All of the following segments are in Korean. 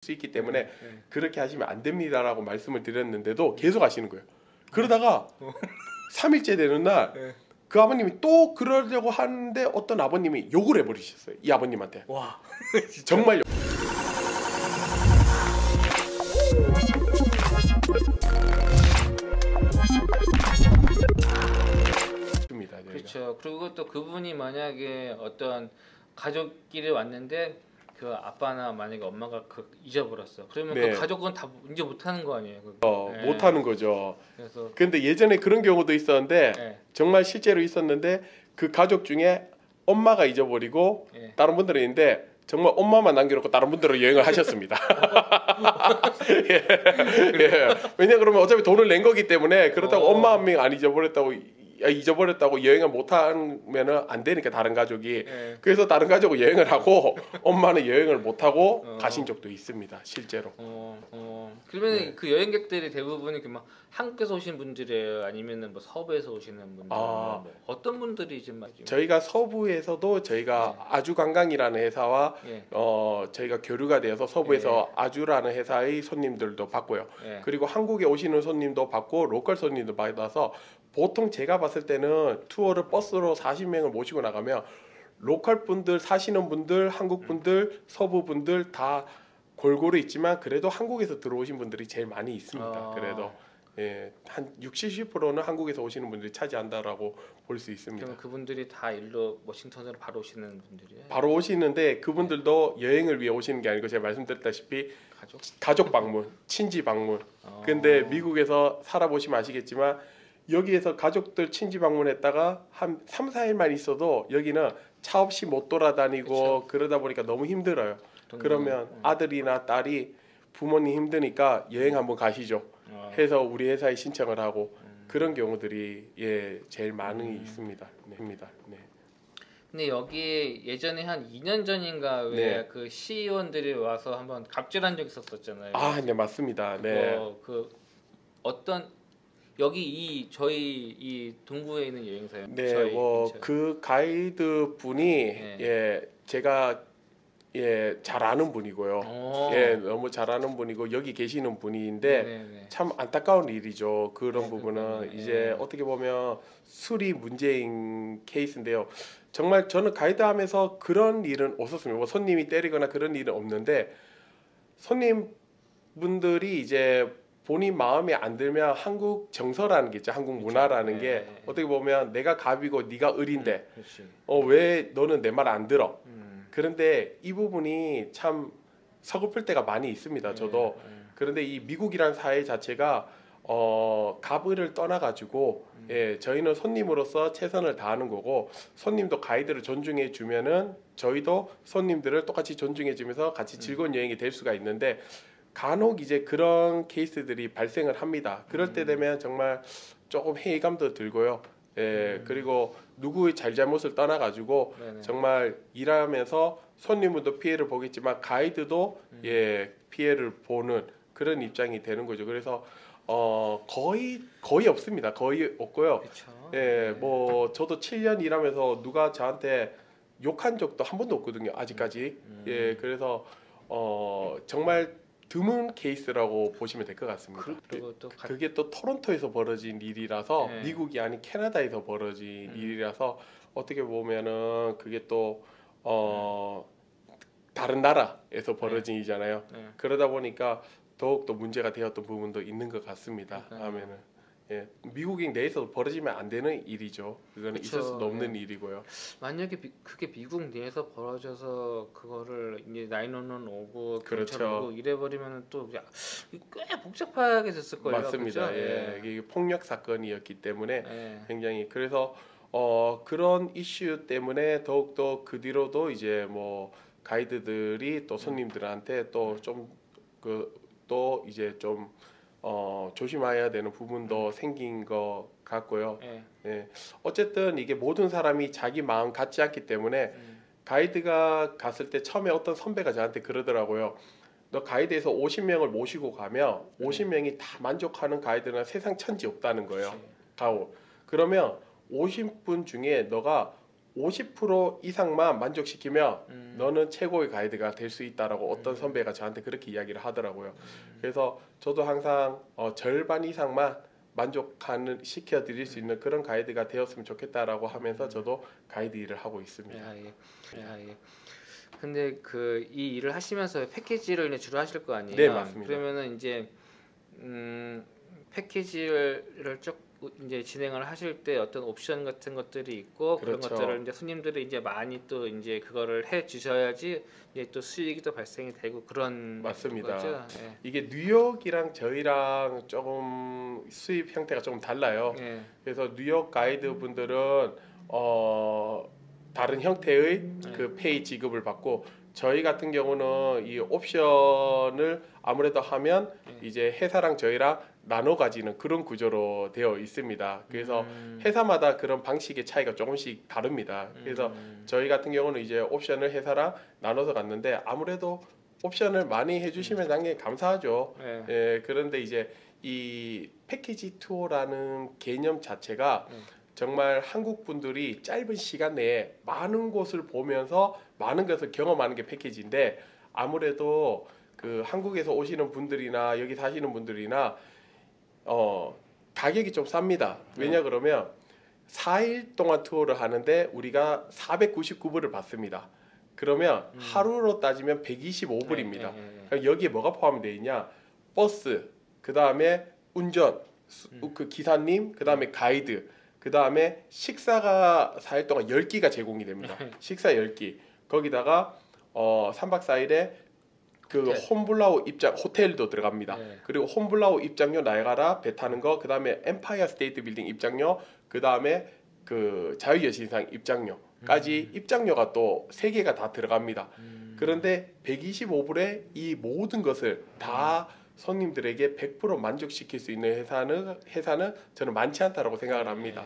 수 있기 때문에 그렇게 하시면 안 됩니다라고 말씀을 드렸는데도 계속 하시는 거예요. 그러다가 3일째 되는 날 그 아버님이 또 그러려고 하는데 어떤 아버님이 욕을 해버리셨어요. 이 아버님한테. 와, 정말 그렇죠. 그리고 또 그분이 만약에 어떤 가족끼리 왔는데 그 아빠나 만약에 엄마가 잊어버렸어. 그러면 네. 그 가족은 다 이제 못하는 거 아니에요? 네. 못하는 거죠. 그래서 근데 예전에 그런 경우도 있었는데 네. 정말 실제로 있었는데 그 가족 중에 엄마가 잊어버리고 네. 다른 분들은 있는데 정말 엄마만 남겨놓고 다른 분들은 여행을 하셨습니다. 예. 예. 왜냐 그러면 어차피 돈을 낸 거기 때문에 그렇다고 엄마 한 명 안 잊어버렸다고 여행을 못하면은 안 되니까 다른 가족이 그래서 다른 가족은 여행을 하고 엄마는 여행을 못하고 가신 적도 있습니다. 실제로. 그러면 그 여행객들이 대부분이 막 한국에서 오신 분들이에요? 아니면은 뭐 서부에서 오시는 분들? 뭐 어떤 분들이 지금 저희가 서부에서도 저희가 아주관광이라는 회사와 저희가 교류가 되어서 서부에서 아주라는 회사의 손님들도 받고요. 그리고 한국에 오시는 손님도 받고 로컬 손님도 받아서 보통 제가 봤을 때는 투어를 버스로 40명을 모시고 나가면 로컬 분들 사시는 분들, 한국 분들, 서부 분들 다 골고루 있지만 그래도 한국에서 들어오신 분들이 제일 많이 있습니다. 그래도 한 60~70%는 한국에서 오시는 분들이 차지한다라고 볼 수 있습니다. 그럼 그분들이 다 일로 워싱턴으로 바로 오시는 분들이에요? 바로 오시는데 그분들도 여행을 위해 오시는 게 아니고 제가 말씀드렸다시피 가족 방문, 친지 방문. 근데 미국에서 살아보시면 아시겠지만 여기에서 가족들 친지 방문했다가 한 3~4일만 있어도 여기는 차 없이 못 돌아다니고 그러다 보니까 너무 힘들어요. 그러면 아들이나 딸이 부모님 힘드니까 여행 한번 가시죠 해서 우리 회사에 신청을 하고 그런 경우들이 제일 많이 있습니다. 네. 근데 여기 예전에 한 2년 전인가 왜 그 시의원들이 와서 한번 갑질한 적 있었잖아요. 네 맞습니다. 네. 그 어떤 여기 저희 이 동구에 있는 여행사요. 네, 뭐 그 가이드 분이 제가 잘 아는 분이고요. 너무 잘 아는 분이고 여기 계시는 분인데 참 안타까운 일이죠. 그런 부분은 이제 어떻게 보면 술이 문제인 케이스인데요. 정말 저는 가이드하면서 그런 일은 없었습니다. 뭐 손님이 때리거나 그런 일은 없는데 손님분들이 이제 본인 마음에 안 들면 한국 정서라는 게 있죠. 한국 문화라는 게 어떻게 보면 내가 갑이고 네가 을인데 왜 너는 내 말 안 들어? 그런데 이 부분이 참 서글플 때가 많이 있습니다. 저도. 그런데 이 미국이란 사회 자체가 갑을을 떠나가지고 저희는 손님으로서 최선을 다하는 거고 손님도 가이드를 존중해 주면은 저희도 손님들을 똑같이 존중해 주면서 같이 즐거운 여행이 될 수가 있는데 간혹 이제 그런 케이스들이 발생을 합니다. 그럴 때 되면 정말 조금 회의감도 들고요. 그리고 누구의 잘잘못을 떠나가지고 정말 일하면서 손님들도 피해를 보겠지만 가이드도 피해를 보는 그런 입장이 되는 거죠. 그래서 거의 없습니다. 거의 없고요. 뭐 저도 7년 일하면서 누가 저한테 욕한 적도 한 번도 없거든요. 아직까지. 그래서 정말 드문 케이스라고 보시면 될 것 같습니다. 그게 또 토론토에서 벌어진 일이라서 미국이 아닌 캐나다에서 벌어진 일이라서 어떻게 보면은 그게 또 다른 나라에서 벌어진 일이잖아요. 그러다 보니까 더욱더 문제가 되었던 부분도 있는 것 같습니다. 하면은 미국인 내에서 벌어지면 안 되는 일이죠. 그거는 있을 수도 없는 일이고요. 만약에 그게 미국 내에서 벌어져서 그거를 이제 911 오고 경찰 오고 이래버리면 또 꽤 복잡하게 됐을 거예요. 맞습니다. 이게 폭력 사건이었기 때문에 굉장히 그래서 그런 이슈 때문에 더욱더 그 뒤로도 이제 뭐 가이드들이 또 손님들한테 또 좀 또 이제 좀 조심해야 되는 부분도 생긴 것 같고요. 어쨌든 이게 모든 사람이 자기 마음 같지 않기 때문에 가이드가 갔을 때 처음에 어떤 선배가 저한테 그러더라고요. 너 가이드에서 50명을 모시고 가면 50명이 다 만족하는 가이드는 세상 천지 없다는 거예요. 그러면 50분 중에 너가 50% 이상만 만족시키면 너는 최고의 가이드가 될 수 있다라고 어떤 선배가 저한테 그렇게 이야기를 하더라고요. 그래서 저도 항상 절반 이상만 시켜드릴 수 있는 그런 가이드가 되었으면 좋겠다라고 하면서 저도 가이드 일을 하고 있습니다. 야, 예. 야, 예. 근데 그 이 일을 하시면서 패키지를 이제 주로 하실 거 아니에요? 네, 맞습니다. 그러면은 이제 패키지를 쭉 이제 진행을 하실 때 어떤 옵션 같은 것들이 있고 그런 그렇죠. 것들을 이제 손님들이 이제 많이 또 이제 그거를 해 주셔야지 이제 또 수익이 또 발생이 되고 그런 맞습니다. 거죠? 예. 이게 뉴욕이랑 저희랑 조금 수입 형태가 조금 달라요. 예. 그래서 뉴욕 가이드 분들은 다른 형태의 그 페이 지급을 받고 저희 같은 경우는 이 옵션을 아무래도 하면 이제 회사랑 저희랑 나눠 가지는 그런 구조로 되어 있습니다. 그래서 회사마다 그런 방식의 차이가 조금씩 다릅니다. 그래서 저희 같은 경우는 이제 옵션을 회사랑 나눠서 갔는데 아무래도 옵션을 많이 해주시면 당연히 감사하죠. 예, 그런데 이제 이 패키지 투어라는 개념 자체가 정말 한국 분들이 짧은 시간 내에 많은 곳을 보면서 많은 것을 경험하는 게 패키지인데 아무래도 그 한국에서 오시는 분들이나 여기 사시는 분들이나 가격이 좀 쌉니다. 왜냐 그러면 4일 동안 투어를 하는데 우리가 499불을 받습니다. 그러면 하루로 따지면 125불입니다. 여기에 뭐가 포함되어 있냐? 버스, 그 다음에 운전, 그 기사님, 그 다음에 가이드, 그 다음에 식사가 4일 동안 10끼가 제공이 됩니다. 식사 10끼. 거기다가 3박 4일에 그 홈블라우 입장 호텔도 들어갑니다. 그리고 홈블라우 입장료 나이가라 배 타는 거, 그 다음에 엠파이어 스테이트 빌딩 입장료, 그 다음에 그 자유여신상 입장료까지 입장료가 또 3개가 다 들어갑니다. 그런데 125불에 이 모든 것을 다 손님들에게 100% 만족시킬 수 있는 회사는 저는 많지 않다라고 생각을 합니다.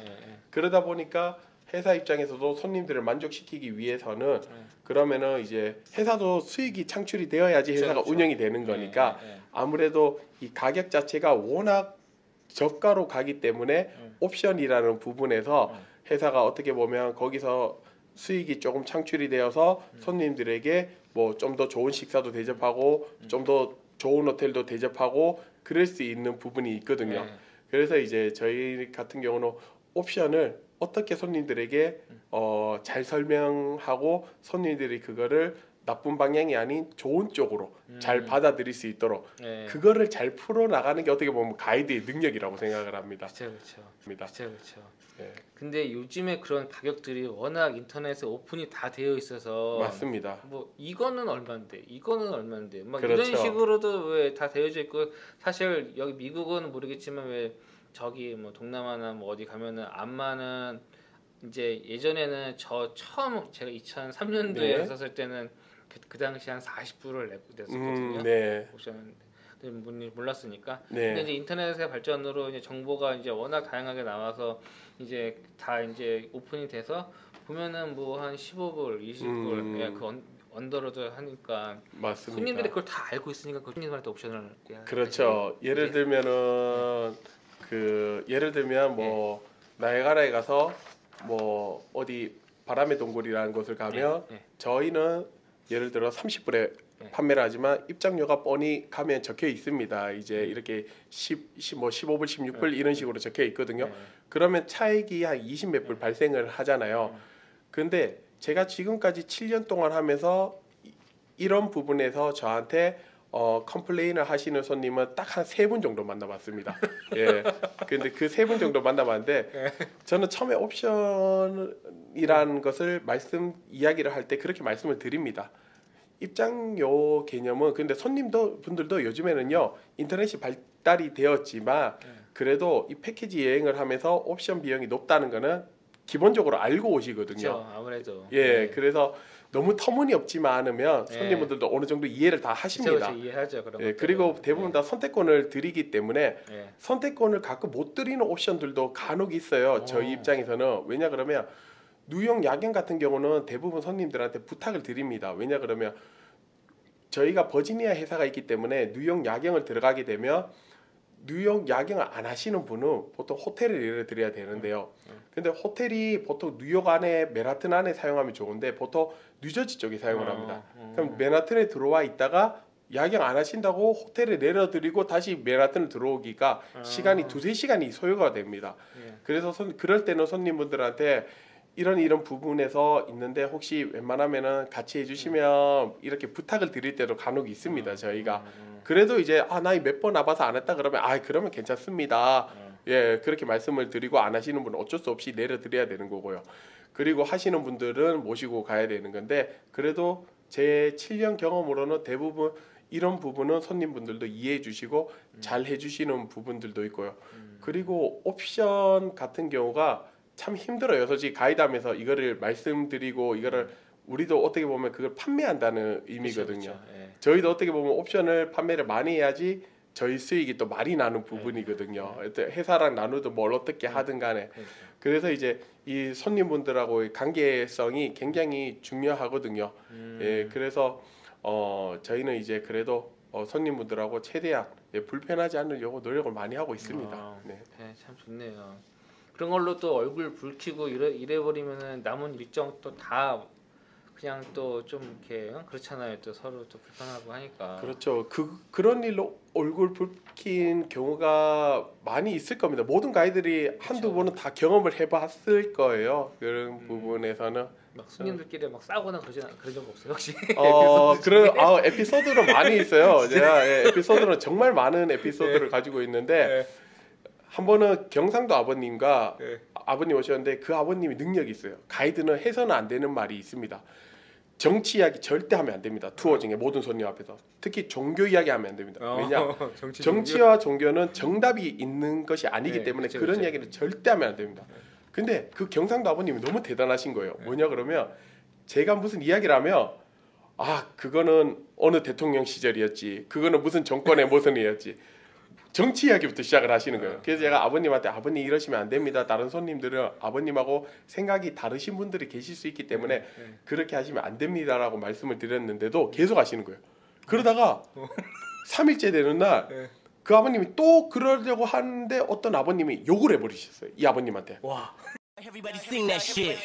그러다 보니까 회사 입장에서도 손님들을 만족시키기 위해서는 그러면은 이제 회사도 수익이 창출이 되어야지 회사가 그렇죠. 운영이 되는 거니까 아무래도 이 가격 자체가 워낙 저가로 가기 때문에 옵션이라는 부분에서 회사가 어떻게 보면 거기서 수익이 조금 창출이 되어서 손님들에게 뭐 좀 더 좋은 식사도 대접하고 좀 더 좋은 호텔도 대접하고 그럴 수 있는 부분이 있거든요. 그래서 이제 저희 같은 경우는 옵션을 어떻게 손님들에게 잘 설명하고 손님들이 그거를 나쁜 방향이 아닌 좋은 쪽으로 잘 받아들일 수 있도록 그거를 잘 풀어 나가는 게 어떻게 보면 가이드의 능력이라고 생각을 합니다. 그렇죠. 근데 요즘에 그런 가격들이 워낙 인터넷에 오픈이 다 되어 있어서 맞습니다. 뭐 이거는 얼마인데 막 그렇죠. 이런 식으로도 왜 다 되어져 있고 사실 여기 미국은 모르겠지만 왜 저기 뭐 동남아나 뭐 어디 가면은 안마는 이제 예전에는 저 처음 제가 2003년도에 갔었을 때는 그 당시 한 40불을 냈었거든요. 분이 몰랐으니까. 근데 이제 인터넷의 발전으로 이제 정보가 이제 워낙 다양하게 나와서 이제 다 이제 오픈이 돼서 보면은 뭐 한 15불, 20불 그 언더로도 하니까 맞습니다. 손님들이 그걸 다 알고 있으니까 그 손님들한테 옵션을 그렇죠. 예를 들면은 예를 들면 뭐 나이아가라에 가서 뭐 어디 바람의 동굴이라는 곳을 가면 저희는 예를 들어 30불에 판매를 하지만 입장료가 뻔히 가면 적혀 있습니다. 이제 이렇게 15불, 16불 이런 식으로 적혀 있거든요. 그러면 차익이 한 20 몇 불 발생을 하잖아요. 근데 제가 지금까지 7년 동안 하면서 이런 부분에서 저한테 컴플레인을 하시는 손님은 딱 한 3분 정도 만나봤습니다. 근데 그 3분 정도 만나봤는데 저는 처음에 옵션이라는 것을 이야기를 할 때 그렇게 말씀을 드립니다. 입장료 개념은 근데 분들도 요즘에는요 인터넷이 발달이 되었지만 그래도 이 패키지 여행을 하면서 옵션 비용이 높다는 거는 기본적으로 알고 오시거든요. 그렇죠, 아무래도. 그래서 너무 터무니없지만 않으면 손님분들도 어느 정도 이해를 다 하십니다. 그렇죠, 이해하죠. 그런 그리고 대부분 다 선택권을 드리기 때문에 선택권을 가끔 못 드리는 옵션들도 간혹 있어요. 저희 입장에서는. 왜냐 그러면 뉴욕 야경 같은 경우는 대부분 손님들한테 부탁을 드립니다. 왜냐 그러면 저희가 버지니아 회사가 있기 때문에 뉴욕 야경을 들어가게 되면 뉴욕 야경을 안 하시는 분은 보통 호텔을 예를 들어야 되는데요. 근데 호텔이 보통 뉴욕 안에 맨하튼 안에 사용하면 좋은데 보통 뉴저지 쪽에 사용을 합니다. 그럼 맨하튼에 들어와 있다가 야경 안 하신다고 호텔에 내려드리고 다시 맨하튼을 들어오기가 시간이 2-3시간이 소요가 됩니다. 그래서 그럴 때는 손님분들한테 이런 부분에서 있는데 혹시 웬만하면은 같이 해주시면 이렇게 부탁을 드릴 때도 간혹 있습니다. 저희가 그래도 이제 나이 몇 번 와봐서 안 했다 그러면 그러면 괜찮습니다. 예, 그렇게 말씀을 드리고 안 하시는 분은 어쩔 수 없이 내려드려야 되는 거고요. 그리고 하시는 분들은 모시고 가야 되는 건데 그래도 제 7년 경험으로는 대부분 이런 부분은 손님분들도 이해해 주시고 잘 해주시는 부분들도 있고요. 그리고 옵션 같은 경우가 참 힘들어요. 솔직히 가이드하면서 이거를 말씀드리고 이거를 우리도 어떻게 보면 그걸 판매한다는 의미거든요. 그쵸. 예. 저희도 어떻게 보면 옵션을 판매를 많이 해야지 저희 수익이 또 많이 나는 부분이거든요. 회사랑 나누든 뭘 어떻게 하든 간에. 그래서 이제 이 손님분들하고의 관계성이 굉장히 중요하거든요. 예, 그래서 저희는 이제 그래도 손님분들하고 최대한 불편하지 않으려고 노력을 많이 하고 있습니다. 네. 네, 참 좋네요. 그런 걸로 또 얼굴 붉히고 이래버리면은 남은 일정 또 다 그냥 또 좀 이렇게 그렇잖아요. 또 서로 또 불편하고 하니까. 그렇죠. 그런 일로 얼굴 붉힌 경우가 많이 있을 겁니다. 모든 가이들이 한두 번은 다 경험을 해봤을 거예요. 그런 부분에서는. 막 손님들끼리 막 싸우거나 그런 적 없어요 혹시? 그런 에피소드는 많이 있어요. 제가 에피소드는 정말 많은 에피소드를 가지고 있는데 한 번은 경상도 아버님과 아버님 오셨는데 그 아버님이 능력이 있어요. 가이드는 해서는 안 되는 말이 있습니다. 정치 이야기 절대 하면 안 됩니다. 투어 중에 모든 손님 앞에서. 특히 종교 이야기 하면 안 됩니다. 왜냐? 정치와 종교는 정답이 있는 것이 아니기 때문에 그런 이야기는 절대 하면 안 됩니다. 근데 그 경상도 아버님이 너무 대단하신 거예요. 뭐냐 그러면 제가 무슨 이야기를 하면 그거는 어느 대통령 시절이었지. 그거는 무슨 정권의 모선이었지. 정치 이야기부터 시작을 하시는 거예요. 그래서 제가 아버님한테 아버님 이러시면 안 됩니다. 다른 손님들은 아버님하고 생각이 다르신 분들이 계실 수 있기 때문에 그렇게 하시면 안 됩니다라고 말씀을 드렸는데도 계속 하시는 거예요. 그러다가 3일째 되는 날 그 아버님이 또 그러려고 하는데 어떤 아버님이 욕을 해버리셨어요. 이 아버님한테. 와. Everybody sing that shit.